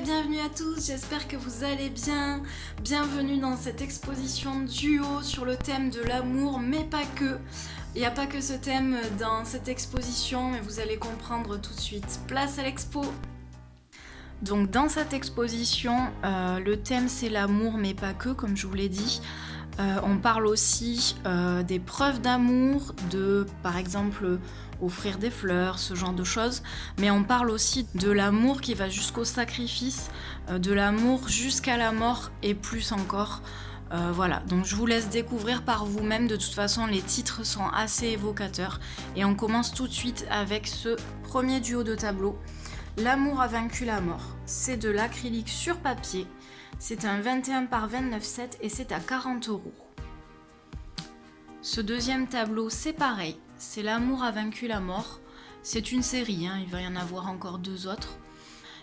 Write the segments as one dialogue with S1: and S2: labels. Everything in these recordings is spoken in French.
S1: bienvenue à tous, j'espère que vous allez bien. Bienvenue dans cette exposition duo sur le thème de l'amour, mais pas que. Il n'y a pas que ce thème dans cette exposition, mais vous allez comprendre tout de suite. Place à l'expo. Donc dans cette exposition, le thème c'est l'amour, mais pas que, comme je vous l'ai dit. On parle aussi des preuves d'amour, de par exemple offrir des fleurs, ce genre de choses, mais on parle aussi de l'amour qui va jusqu'au sacrifice, de l'amour jusqu'à la mort et plus encore. Voilà, donc je vous laisse découvrir par vous-même. De toute façon, les titres sont assez évocateurs et on commence tout de suite avec ce premier duo de tableaux. L'amour a vaincu la mort. C'est de l'acrylique sur papier. C'est un 21 par 29,7 et c'est à 40 €. Ce deuxième tableau, c'est pareil. C'est L'amour a vaincu la mort. C'est une série, il va y en avoir encore 2 autres.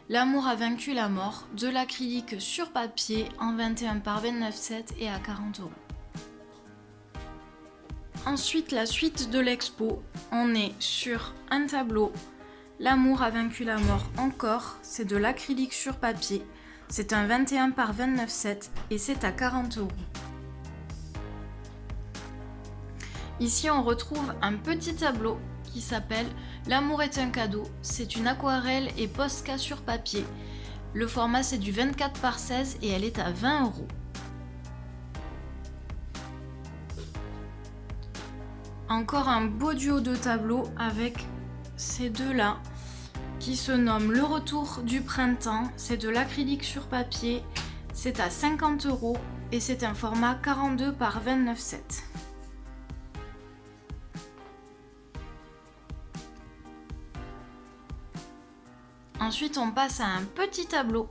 S1: L'amour a vaincu la mort, de l'acrylique sur papier en 21 par 29,7 et à 40 €. Ensuite, la suite de l'expo, on est sur un tableau. L'amour a vaincu la mort encore, c'est de l'acrylique sur papier. C'est un 21 par 29,7 et c'est à 40 €. Ici, on retrouve un petit tableau qui s'appelle L'amour est un cadeau. C'est une aquarelle et Posca sur papier. Le format, c'est du 24 par 16 et elle est à 20 €. Encore un beau duo de tableaux avec ces deux-là qui se nomment Le retour du printemps. C'est de l'acrylique sur papier. C'est à 50 € et c'est un format 42 par 29,7. Ensuite, on passe à un petit tableau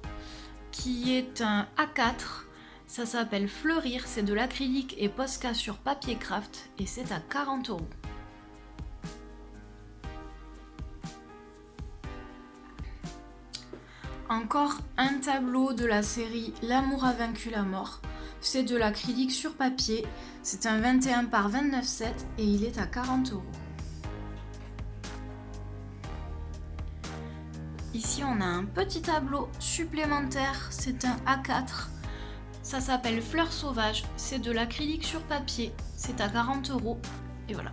S1: qui est un A4. Ça s'appelle Fleurir, c'est de l'acrylique et Posca sur papier craft et c'est à 40 €. Encore un tableau de la série L'amour a vaincu la mort. C'est de l'acrylique sur papier. C'est un 21 par 29,7 et il est à 40 €. Ici, on a un petit tableau supplémentaire, c'est un A4. Ça s'appelle Fleurs sauvages, c'est de l'acrylique sur papier, c'est à 40 € et voilà.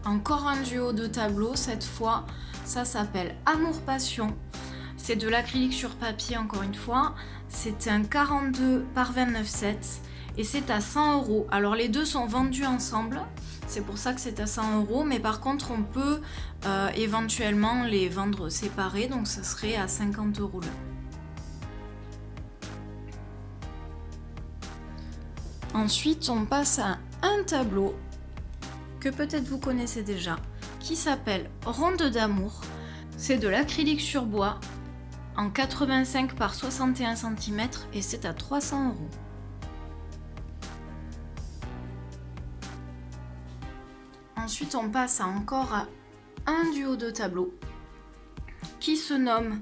S1: Encore un duo de tableaux, cette fois, ça s'appelle Amour Passion. C'est de l'acrylique sur papier encore une fois, c'est un 42 par 29,7 et c'est à 100 €. Alors les deux sont vendus ensemble. C'est pour ça que c'est à 100 €, mais par contre on peut éventuellement les vendre séparés, donc ça serait à 50 € là. Ensuite on passe à un tableau que peut-être vous connaissez déjà, qui s'appelle Ronde d'amour. C'est de l'acrylique sur bois en 85 par 61 cm et c'est à 300 €. Ensuite, on passe encore à un duo de tableaux qui se nomme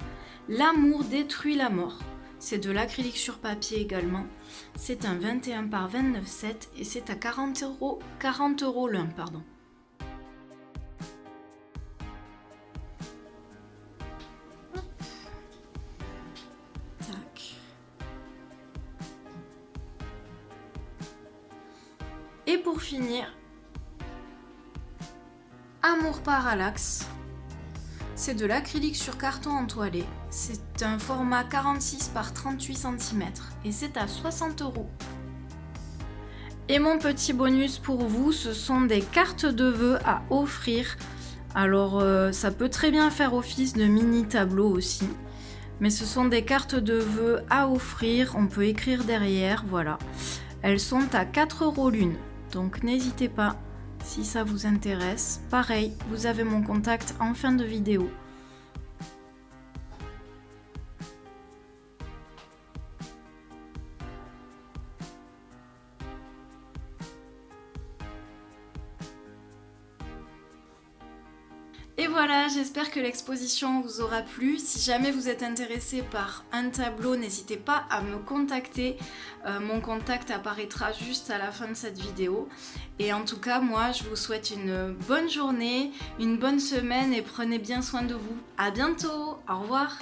S1: L'amour détruit la mort. C'est de l'acrylique sur papier également. C'est un 21 par 29,7 et c'est à 40 € l'un, pardon. Tac. Et pour finir, Amour Parallaxe, c'est de l'acrylique sur carton entoilé. C'est un format 46 par 38 cm et c'est à 60 €. Et mon petit bonus pour vous, ce sont des cartes de vœux à offrir. Alors ça peut très bien faire office de mini tableau aussi. Mais ce sont des cartes de vœux à offrir, on peut écrire derrière, voilà. Elles sont à 4 € l'une, donc n'hésitez pas. Si ça vous intéresse, pareil, vous avez mon contact en fin de vidéo. Et Et voilà, j'espère que l'exposition vous aura plu. Si jamais vous êtes intéressé par un tableau, n'hésitez pas à me contacter. Mon contact apparaîtra juste à la fin de cette vidéo. Et en tout cas, moi, je vous souhaite une bonne journée, une bonne semaine et prenez bien soin de vous. À bientôt, au revoir.